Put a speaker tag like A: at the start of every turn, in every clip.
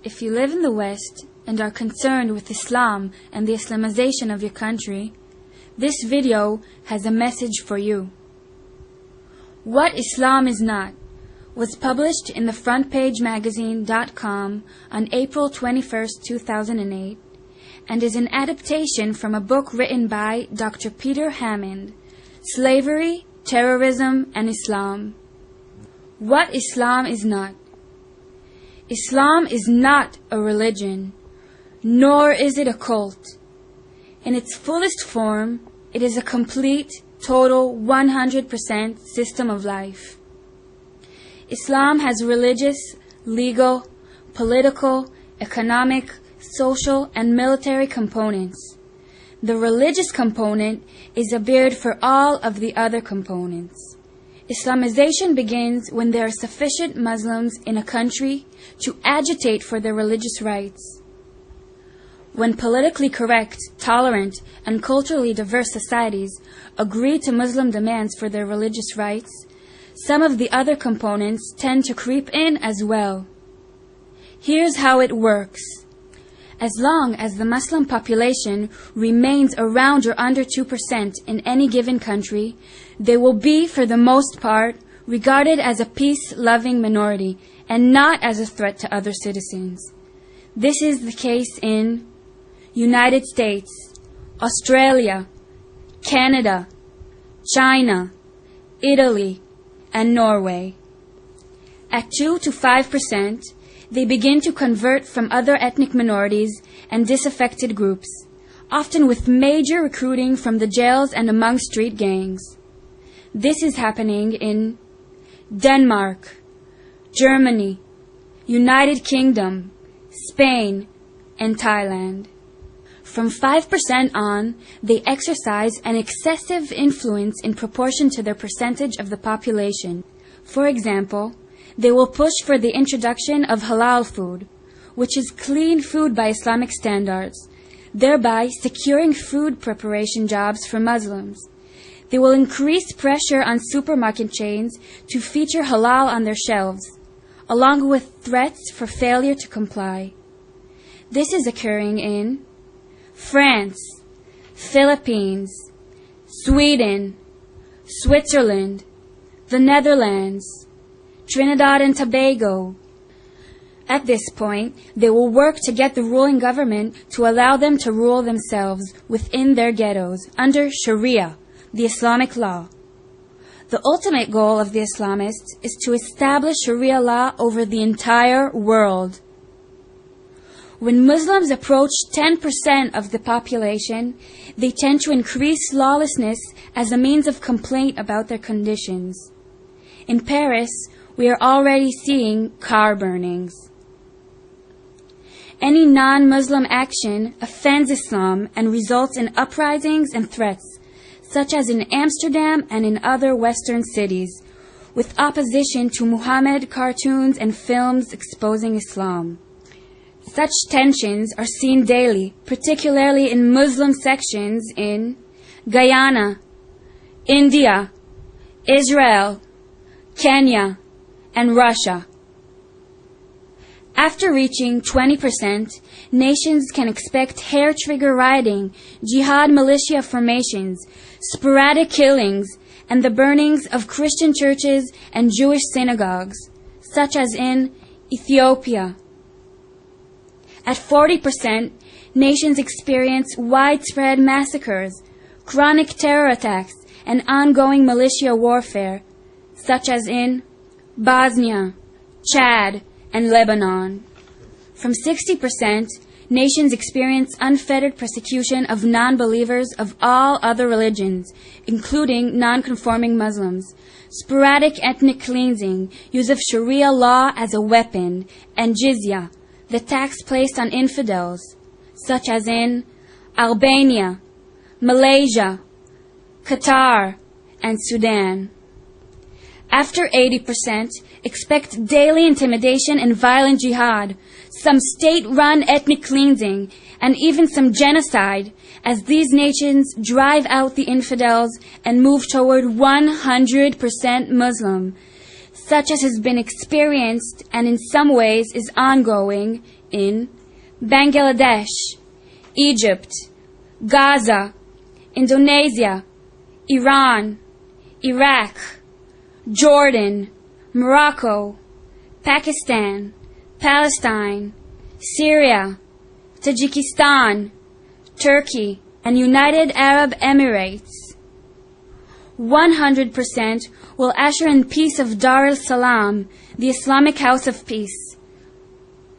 A: If you live in the West and are concerned with Islam and the Islamization of your country, this video has a message for you. What Islam is Not was published in the frontpagemagazine.com on April 21, 2008, and is an adaptation from a book written by Dr. Peter Hammond, Slavery, Terrorism, and Islam. What Islam is not. Islam is not a religion, nor is it a cult. In its fullest form, it is a complete, total, 100% system of life. Islam has religious, legal, political, economic, social, and military components. The religious component is a beard for all of the other components. Islamization begins when there are sufficient Muslims in a country to agitate for their religious rights. When politically correct, tolerant, and culturally diverse societies agree to Muslim demands for their religious rights, some of the other components tend to creep in as well. Here's how it works. As long as the Muslim population remains around or under 2% in any given country, they will be, for the most part, regarded as a peace-loving minority and not as a threat to other citizens. This is the case in United States, Australia, Canada, China, Italy, and Norway. At 2 to 5%, they begin to convert from other ethnic minorities and disaffected groups, often with major recruiting from the jails and among street gangs. This is happening in Denmark, Germany, United Kingdom, Spain, and Thailand. From 5% on, they exercise an excessive influence in proportion to their percentage of the population. For example, they will push for the introduction of halal food, which is clean food by Islamic standards, thereby securing food preparation jobs for Muslims. They will increase pressure on supermarket chains to feature halal on their shelves, along with threats for failure to comply. This is occurring in France, Philippines, Sweden, Switzerland, the Netherlands, Trinidad and Tobago. At this point, they will work to get the ruling government to allow them to rule themselves within their ghettos under Sharia, the Islamic law. The ultimate goal of the Islamists is to establish Sharia law over the entire world. When Muslims approach 10% of the population, they tend to increase lawlessness as a means of complaint about their conditions. In Paris, we are already seeing car burnings. Any non-Muslim action offends Islam and results in uprisings and threats, such as in Amsterdam and in other Western cities, with opposition to Muhammad cartoons and films exposing Islam. Such tensions are seen daily, particularly in Muslim sections in Guyana, India, Israel, Kenya, and Russia. After reaching 20%, nations can expect hair-trigger rioting, jihad militia formations, sporadic killings, and the burnings of Christian churches and Jewish synagogues, such as in Ethiopia. At 40%, nations experience widespread massacres, chronic terror attacks, and ongoing militia warfare, such as in Bosnia, Chad, and Lebanon. From 60%, nations experience unfettered persecution of non-believers of all other religions, including non-conforming Muslims, sporadic ethnic cleansing, use of Sharia law as a weapon, and jizya, the tax placed on infidels, such as in Albania, Malaysia, Qatar, and Sudan. After 80%, expect daily intimidation and violent jihad, some state-run ethnic cleansing, and even some genocide, as these nations drive out the infidels and move toward 100% Muslim. such as has been experienced and in some ways is ongoing in Bangladesh, Egypt, Gaza, Indonesia, Iran, Iraq, Jordan, Morocco, Pakistan, Palestine, Syria, Tajikistan, Turkey, and United Arab Emirates. 100% will usher in peace of Dar el-Salam, the Islamic House of Peace.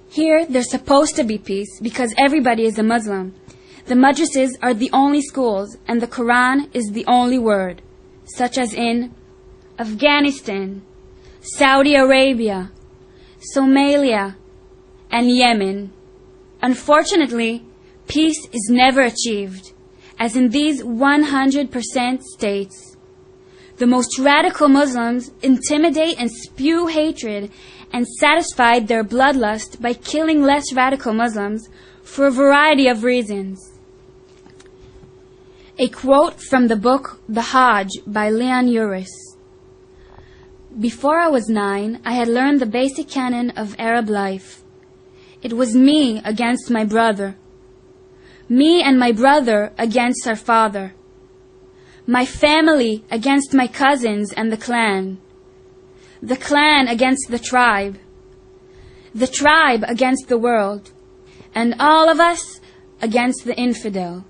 A: Here, there's supposed to be peace because everybody is a Muslim. The madrasas are the only schools and the Quran is the only word, such as in Afghanistan, Saudi Arabia, Somalia, and Yemen. Unfortunately, peace is never achieved, as in these 100% states. The most radical Muslims intimidate and spew hatred and satisfy their bloodlust by killing less radical Muslims for a variety of reasons. A quote from the book The Hajj by Leon Uris. Before I was 9, I had learned the basic canon of Arab life. It was me against my brother. Me and my brother against our father. My family against my cousins and the clan. The clan against the tribe. The tribe against the world. And all of us against the infidel.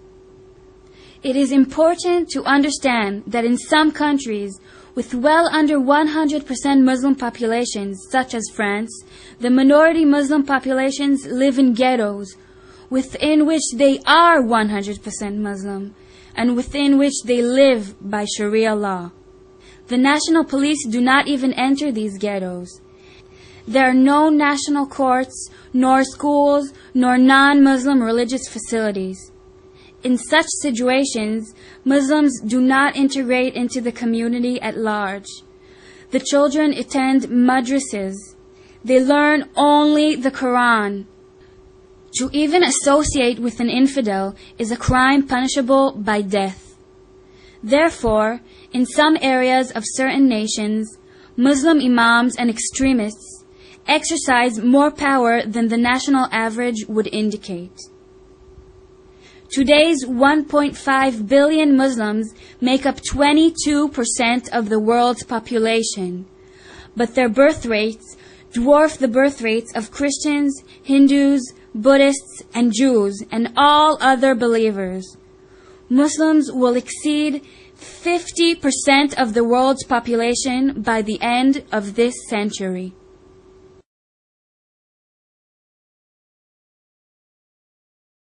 A: It is important to understand that in some countries with well under 100% Muslim populations, such as France, the minority Muslim populations live in ghettos, within which they are 100% Muslim, and within which they live by Sharia law. The national police do not even enter these ghettos. There are no national courts, nor schools, nor non-Muslim religious facilities. In such situations, Muslims do not integrate into the community at large. The children attend madrasas. They learn only the Quran. To even associate with an infidel is a crime punishable by death. Therefore, in some areas of certain nations, Muslim imams and extremists exercise more power than the national average would indicate. Today's 1.5 billion Muslims make up 22% of the world's population, but their birth rates dwarf the birth rates of Christians, Hindus, Buddhists, and Jews, and all other believers. Muslims will exceed 50% of the world's population by the end of this century.